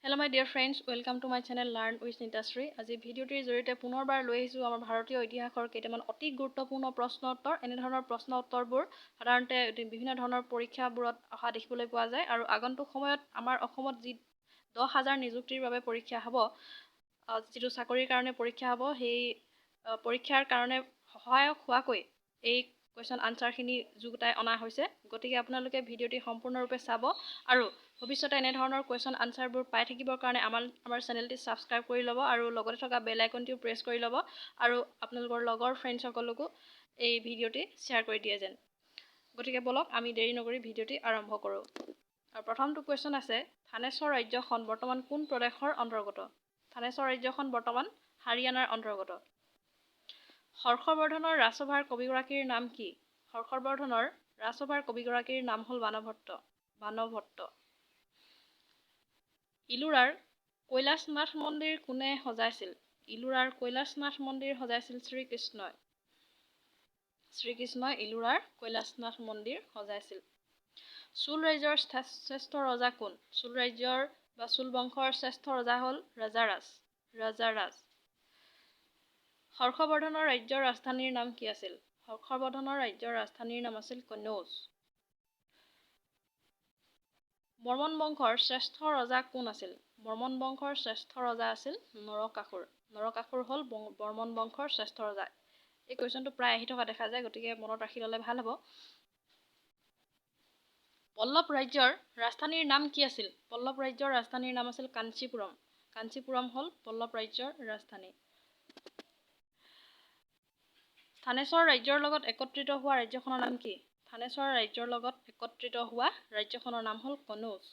Hello my dear friends, welcome to my channel Learn with Nitashree. আজি ভিডিওটিৰ জৰিয়তে পুনৰবাৰ লৈ আহিছো আমাৰ ভাৰতীয় ইতিহাসৰ কেইটামান অতি গুৰুত্বপূৰ্ণ প্ৰশ্ন উত্তৰ। এনে ধৰণৰ প্ৰশ্ন উত্তৰবোৰ সাধাৰণতে বিভিন্ন ধৰণৰ পৰীক্ষাবোৰত অহা দেখিবলৈ পোৱা যায় আৰু আগন্তুক সময়ত আমাৰ অসমত যি 10,000 নিযুক্তিৰ বাবে পৰীক্ষা হ'ব, যিটো চাকৰিৰ কাৰণে পৰীক্ষা হ'ব, সেই পৰীক্ষাৰ কাৰণে সহায়ক হোৱাকৈ এই কুৱেশ্যন আনসাৰখিনি যুগুতাই অনা হৈছে। গতিকে আপোনালোকে ভিডিওটি সম্পূৰ্ণৰূপে চাব আৰু ভৱিষ্যতে এনে ধৰণৰ কুৱেশ্যন আনসাৰবোৰ পাই থাকিবৰ কাৰণে আমাৰ চেনেলটি ছাবস্ক্ৰাইব কৰি ল'ব আৰু লগতে থকা বেল আইকনটিও প্ৰেছ কৰি ল'ব আৰু আপোনালোকৰ লগৰ ফ্ৰেণ্ডসকলকো এই ভিডিওটি শ্বেয়াৰ কৰি দিয়ে যেন। গতিকে বলক আমি দেৰি নকৰি ভিডিওটি আৰম্ভ কৰোঁ। আৰু প্ৰথমটো কুৱেশ্যন আছে, থানেশ্বৰ ৰাজ্যখন বৰ্তমান কোন প্ৰদেশৰ অন্তৰ্গত? থানেশ্বৰ ৰাজ্যখন বৰ্তমান হাৰিয়ানাৰ অন্তৰ্গত। হৰ্ষবৰ্ধনৰ ৰাজসভাৰ কবিগৰাকীৰ নাম কি? হৰ্ষবৰ্ধনৰ ৰাজসভাৰ কবিগৰাকীৰ নাম হ'ল বাণভট্ট। ইলোৰাৰ কৈলাশনাথ মন্দিৰ কোনে সজাইছিল? ইলোৰাৰ কৈলাশনাথ মন্দিৰ সজাইছিল শ্ৰীকৃষ্ণই। শ্ৰীকৃষ্ণই ইলোৰাৰ কৈলাশনাথ মন্দিৰ সজাইছিল। চোল ৰাজ্যৰ শ্ৰেষ্ঠ ৰজা কোন? চোল ৰাজ্যৰ বা চোল বংশৰ শ্ৰেষ্ঠ ৰজা হ'ল ৰাজাৰাজ। হৰ্ষবৰ্ধনৰ ৰাজ্যৰ ৰাজধানীৰ নাম কি আছিল? হৰ্ষবৰ্ধনৰ ৰাজ্যৰ ৰাজধানীৰ নাম আছিল কনৌজ। বৰ্মন বংশৰ শ্ৰেষ্ঠ ৰজা কোন আছিল? বৰ্মন বংশৰ শ্ৰেষ্ঠ ৰজা আছিল নৰকাসুৰ। নৰকাসুৰ হ'ল বৰ্মন বংশৰ শ্ৰেষ্ঠ ৰজা। এই কুৱেশ্যনটো প্ৰায় আহি থকা দেখা যায়, গতিকে মনত ৰাখি ল'লে ভাল হ'ব। পল্লৱ ৰাজ্যৰ ৰাজধানীৰ নাম কি আছিল? পল্লৱ ৰাজ্যৰ ৰাজধানীৰ নাম আছিল কাঞ্চীপুৰম। কাঞ্চীপুৰম হ'ল পল্লৱ ৰাজ্যৰ ৰাজধানী। থানেশ্বৰ ৰাজ্যৰ লগত একত্ৰিত হোৱা ৰাজ্যখনৰ নাম কি? থানেশ্বৰ ৰাজ্যৰ লগত একত্ৰিত হোৱা ৰাজ্যখনৰ নাম হ'ল কনৌজ।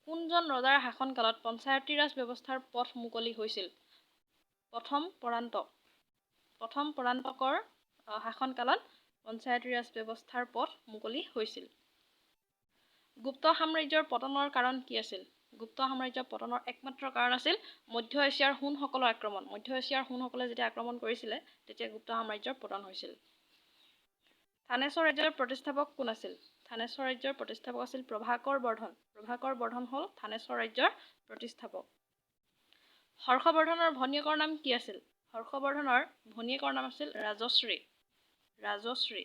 কোনজন ৰজাৰ শাসনকালত পঞ্চায়তী ৰাজ ব্যৱস্থাৰ পথ মুকলি হৈছিল? প্ৰথম পৰান্তকৰ শাসনকালত পঞ্চায়তী ৰাজ ব্যৱস্থাৰ পথ মুকলি হৈছিল। গুপ্ত সাম্ৰাজ্যৰ পতনৰ কাৰণ কি আছিল? গুপ্ত সাম্ৰাজ্যৰ পতনৰ একমাত্ৰ কাৰণ আছিল মধ্য এছিয়াৰ হুণসকলৰ আক্ৰমণ। মধ্য এছিয়াৰ হুণসকলে যেতিয়া আক্ৰমণ কৰিছিলে, তেতিয়া গুপ্ত সাম্ৰাজ্যৰ পতন হৈছিল। থানেশ্বৰ ৰাজ্যৰ প্ৰতিষ্ঠাপক কোন আছিল? থানেশ্বৰ ৰাজ্যৰ প্ৰতিষ্ঠাপক আছিল প্ৰভাকৰ বৰ্ধন। প্ৰভাকৰ বৰ্ধন হ'ল থানেশ্বৰ ৰাজ্যৰ প্ৰতিষ্ঠাপক। হৰ্ষবৰ্ধনৰ ভনীয়েকৰ নাম কি আছিল? হৰ্ষবৰ্ধনৰ ভনীয়েকৰ নাম আছিল ৰাজশ্ৰী।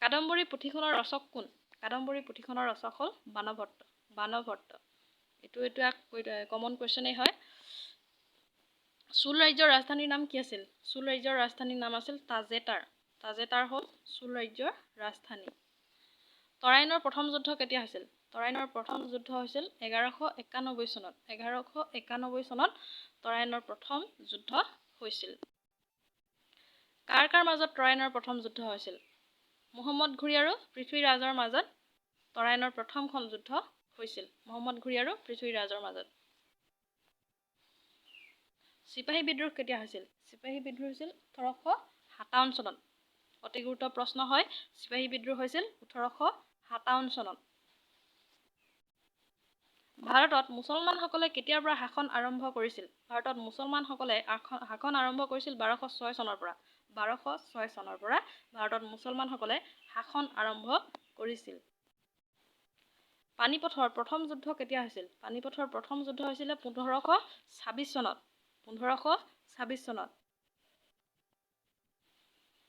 কাদম্বৰী পুথিখনৰ ৰচক কোন? কাদম্বৰী পুথিখনৰ ৰচক হ'ল বাণভট্ট। এইটো কমন কুৱেশ্যনেই হয়। চোল ৰাজ্যৰ ৰাজধানীৰ নাম কি আছিল? চোল ৰাজ্যৰ ৰাজধানীৰ নাম আছিল তাজেতাৰ। তাজেতাৰ হ'ল চোল ৰাজ্যৰ ৰাজধানী। তৰাইনৰ প্ৰথম যুদ্ধ কেতিয়া হৈছিল? তৰাইনৰ প্ৰথম যুদ্ধ হৈছিল 1191 চনত। 1191 চনত তৰাইনৰ প্ৰথম যুদ্ধ হৈছিল। কাৰ মাজত তৰাইনৰ প্ৰথম যুদ্ধ হৈছিল? মহম্মদ ঘুৰি আৰু পৃথ্বীৰাজৰ মাজত তৰাইনৰ প্ৰথমখন যুদ্ধ হৈছিল। মহম্মদ ঘুৰি আৰু পৃথ্বীৰাজৰ মাজত। চিপাহী বিদ্ৰোহ কেতিয়া হৈছিল? চিপাহী বিদ্ৰোহ হৈছিল 1857 চনত। অতি গুৰুত্ব প্ৰশ্ন হয়। চিপাহী বিদ্ৰোহ হৈছিল 1857 চনত। ভাৰতত মুছলমানসকলে কেতিয়াৰ পৰা শাসন আৰম্ভ কৰিছিল? ভাৰতত মুছলমানসকলে শাসন আৰম্ভ কৰিছিল 1206 চনৰ পৰা। 1206 চনৰ পৰা ভাৰতত মুছলমানসকলে শাসন আৰম্ভ কৰিছিল। পানিপথৰ প্ৰথম যুদ্ধ কেতিয়া হৈছিল? পানিপথৰ প্ৰথম যুদ্ধ হৈছিলে 1526 চনত। 1526 চনত।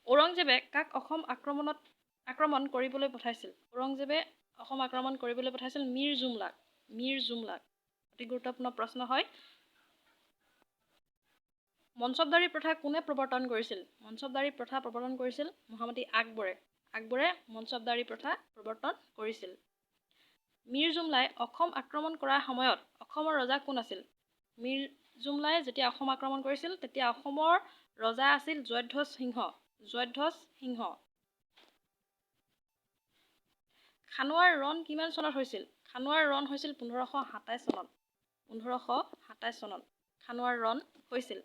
ঔৰংজেবে কাক অসম আক্ৰমণ কৰিবলৈ পঠাইছিল? ঔৰংজেবে অসম আক্ৰমণ কৰিবলৈ পঠাইছিল মীৰ জুমলাক। অতি গুৰুত্বপূৰ্ণ প্ৰশ্ন হয়। মঞ্চবদাৰী প্ৰথা কোনে প্ৰৱৰ্তন কৰিছিল? মঞ্চবদাৰী প্ৰথা প্ৰৱৰ্তন কৰিছিল মহামতি আকবৰে। আকবৰে মঞ্চবদাৰী প্ৰথা প্ৰৱৰ্তন কৰিছিল। মীৰ জুমলাই অসম আক্ৰমণ কৰাৰ সময়ত অসমৰ ৰজা কোন আছিল? মীৰ জুমলাই যেতিয়া অসম আক্ৰমণ কৰিছিল, তেতিয়া অসমৰ ৰজা আছিল জয়ধ্বজ সিংহ। খানুৱাৰ ৰণ কিমান চনত হৈছিল? খানুৱাৰ ৰণ হৈছিল 1527 চনত। 1527 চনত খানুৱাৰ ৰণ হৈছিল।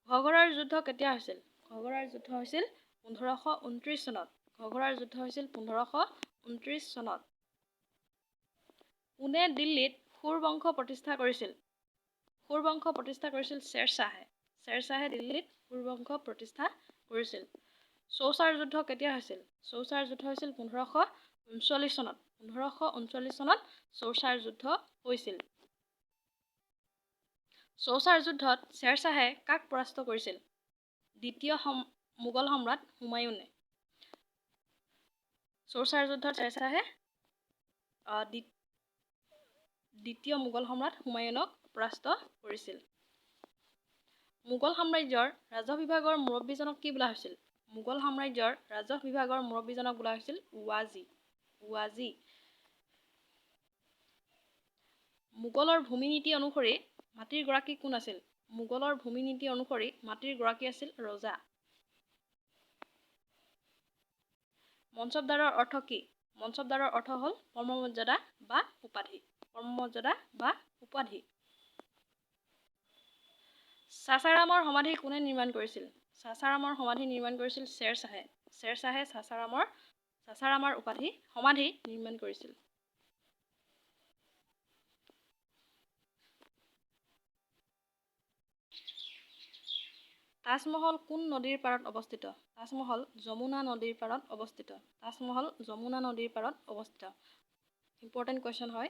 ঘগৰাৰ যুদ্ধ কেতিয়া হৈছিল? ঘগৰাৰ যুদ্ধ হৈছিল 1529 চনত। ঘগৰাৰ যুদ্ধ হৈছিল 1529 চনত। কোনে দিল্লীত সুৰ বংশ প্ৰতিষ্ঠা কৰিছিল? সুৰ বংশ প্ৰতিষ্ঠা কৰিছিল শ্বেৰশ্বাহে। শ্বেৰশ্বাহে দিল্লীত সুৰ বংশ প্ৰতিষ্ঠা কৰিছিল। চৌচাৰ যুদ্ধ কেতিয়া হৈছিল? চৌচাৰ যুদ্ধ হৈছিল 1529 1939 চনত 1539 চনত চৌচাৰ যুদ্ধ হৈছিল। চৌচাৰ যুদ্ধত শ্বেৰশ্বাহে কাক পৰাস্ত কৰিছিল? দ্বিতীয় মোগল সম্ৰাট হুমায়ুনে। চৌচাৰ যুদ্ধত শ্বেৰশ্বাহে দ্বিতীয় মোগল সম্ৰাট হুমায়ুনক পৰাস্ত কৰিছিল। মোগল সাম্ৰাজ্যৰ ৰাজহ বিভাগৰ মুৰব্বীজনক কি বোলা হৈছিল? মোগল সাম্ৰাজ্যৰ ৰাজহ বিভাগৰ মুৰব্বীজনক বোলা হৈছিল ৱাজী। মোগলৰ ভূমি নীতি অনুসৰি মাটিৰ গৰাকী কোন আছিল? মোগলৰ ভূমি নীতি অনুসৰি মাটিৰ গৰাকী আছিল ৰজা। মনসবদাৰৰ অৰ্থ কি? মনসবদাৰৰ অৰ্থ হ'ল কৰ্মমৰ্যাদা বা উপাধি। চাচাৰামৰ সমাধি কোনে নিৰ্মাণ কৰিছিল? চাচাৰামৰ সমাধি নিৰ্মাণ কৰিছিল শ্বেৰশ্বাহে। শ্বেৰশ্বাহে চাচাৰামৰ সমাধি নিৰ্মাণ কৰিছিল। তাজমহল কোন নদীৰ পাৰত অৱস্থিত? তাজমহল যমুনা নদীৰ পাৰত অৱস্থিত। ইম্পৰ্টেণ্ট কুৱেশ্যন হয়।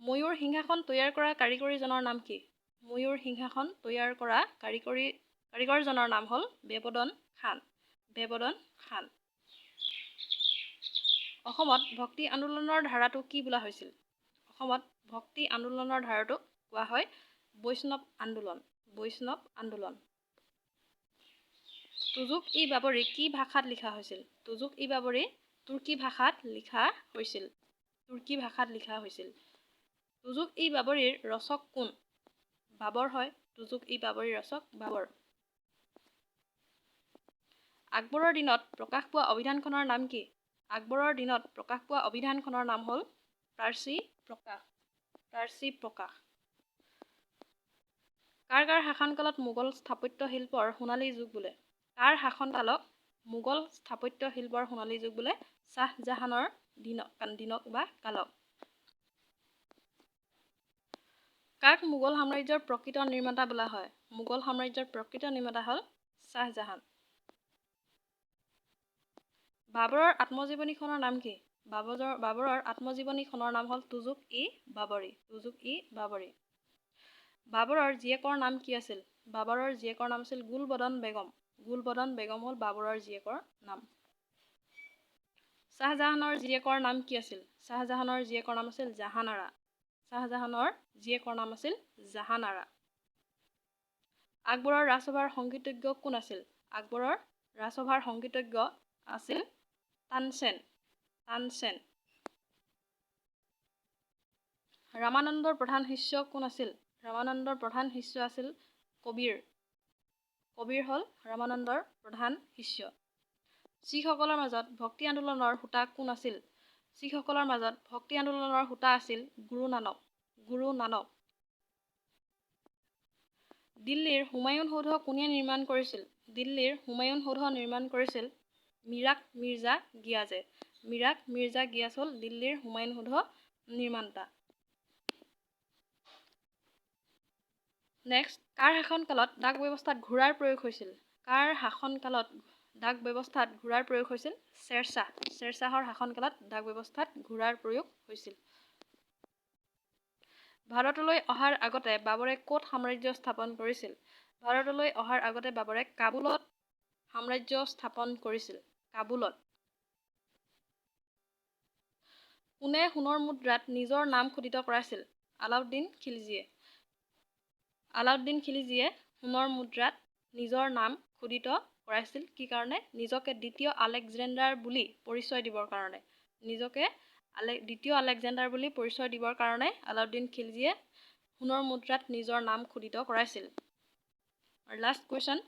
ময়ূৰ সিংহাসন তৈয়াৰ কৰা কাৰিকৰীজনৰ নাম কি? ময়ূৰ সিংহাসন তৈয়াৰ কৰা কাৰিকৰজনৰ নাম হ'ল বেবদন খান। অসমত ভক্তি আন্দোলনৰ ধাৰাটো কি বোলা হৈছিল? অসমত ভক্তি আন্দোলনৰ ধাৰাটোক কোৱা হয় বৈষ্ণৱ আন্দোলন। তুজুক-ই-বাবৰি কি ভাষাত লিখা হৈছিল? তুজুক-ই-বাবৰি তুৰ্কী ভাষাত লিখা হৈছিল। তুজুক-ই-বাবৰিৰ ৰচক কোন? বাবৰ হয়। তুজুক-ই-বাবৰিৰ ৰচক বাবৰ। আকবৰৰ দিনত প্ৰকাশ পোৱা অভিধানখনৰ নাম কি? আকবৰৰ দিনত প্ৰকাশ পোৱা অভিধানখনৰ নাম হ'ল পাৰ্চী প্ৰকাশ। কাৰ শাসনকালত মোগল স্থাপত্য শিল্পৰ সোণালী যুগ বোলে? কাৰ শাসনকালক মোগল স্থাপত্য শিল্পৰ সোণালী যুগ বোলে? শ্বাহজাহানৰ দিনক বা কালক। কাক মোগল সাম্ৰাজ্যৰ প্ৰকৃত নিৰ্মাতা বোলা হয়? মোগল সাম্ৰাজ্যৰ প্ৰকৃত নিৰ্মাতা হ'ল শ্বাহজাহান। বাবৰৰ আত্মজীৱনীখনৰ নাম কি? বাবৰৰ আত্মজীৱনীখনৰ নাম হ'ল তুজুক-ই-বাবৰি। বাবৰৰ জীয়েকৰ নাম কি আছিল? বাবৰৰ জীয়েকৰ নাম আছিল গুলবদন বেগম। গুলবদন বেগম হ'ল বাবৰৰ জীয়েকৰ নাম। শ্বাহজাহানৰ জীয়েকৰ নাম কি আছিল? শ্বাহজাহানৰ জীয়েকৰ নাম আছিল জাহানাৰা। আকবৰৰ ৰাজসভাৰ সংগীতজ্ঞ কোন আছিল? আকবৰৰ ৰাজসভাৰ সংগীতজ্ঞ আছিল তানসেন। ৰামানন্দৰ প্ৰধান শিষ্য কোন আছিল? ৰামানন্দৰ প্ৰধান শিষ্য আছিল কবিৰ। কবিৰ হ'ল ৰামানন্দৰ প্ৰধান শিষ্য। শিখসকলৰ মাজত ভক্তি আন্দোলনৰ হোতা কোন আছিল? শিখসকলৰ মাজত ভক্তি আন্দোলনৰ হোতা আছিল গুৰু নানক। দিল্লীৰ হুমায়ুন সৌধ কোনে নিৰ্মাণ কৰিছিল? দিল্লীৰ হুমায়ুন সৌধ নিৰ্মাণ কৰিছিল মিৰাক মিৰ্জা গিয়াজে। মিৰাক মিৰ্জা গিয়াজ হ'ল দিল্লীৰ হুমায়ুন সৌধ নিৰ্মাতা। নেক্সট, কাৰ শাসনকালত ডাক ব্যৱস্থাত ঘোঁৰাৰ প্ৰয়োগ হৈছিল? কাৰ শাসনকালত ডাক ব্যৱস্থাত ঘোঁৰাৰ প্ৰয়োগ হৈছিল? শ্বেৰশ্বাহৰ শাসনকালত ডাক ব্যৱস্থাত ঘোঁৰাৰ প্ৰয়োগ হৈছিল। ভাৰতলৈ অহাৰ আগতে বাবৰে ক'ত সাম্ৰাজ্য স্থাপন কৰিছিল? ভাৰতলৈ অহাৰ আগতে বাবৰে কাবুলত সাম্ৰাজ্য স্থাপন কৰিছিল। কোনে সোণৰ মুদ্ৰাত নিজৰ নাম খোদিত কৰাইছিল? আলাউদ্দিন খিলজীয়ে। আলাউদ্দিন খিলজীয়ে সোণৰ মুদ্ৰাত নিজৰ নাম খোদিত কৰাইছিল কি কাৰণে? নিজকে দ্বিতীয় আলেকজেণ্ডাৰ বুলি পৰিচয় দিবৰ কাৰণে আলাউদ্দিন খিলজীয়ে সোণৰ মুদ্ৰাত নিজৰ নাম খোদিত কৰাইছিল। আৰু লাষ্ট কুৱেশ্যন,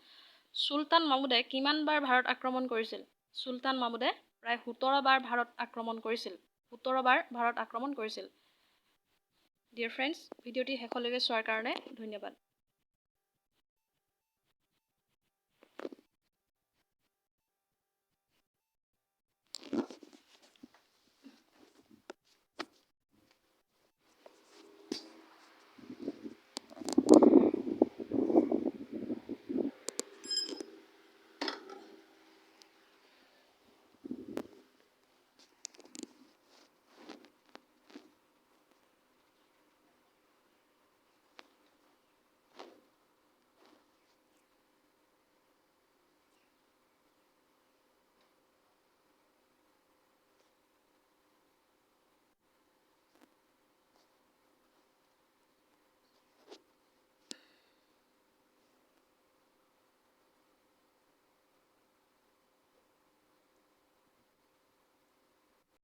চুলতান মামুদে কিমান বাৰ ভাৰত আক্ৰমণ কৰিছিল? চুলতান মামুদে প্ৰায় 17 বাৰ ভাৰত আক্ৰমণ কৰিছিল। ডিয়াৰ ফ্ৰেণ্ডছ, ভিডিঅ'টি শেষলৈকে চোৱাৰ কাৰণে ধন্যবাদ।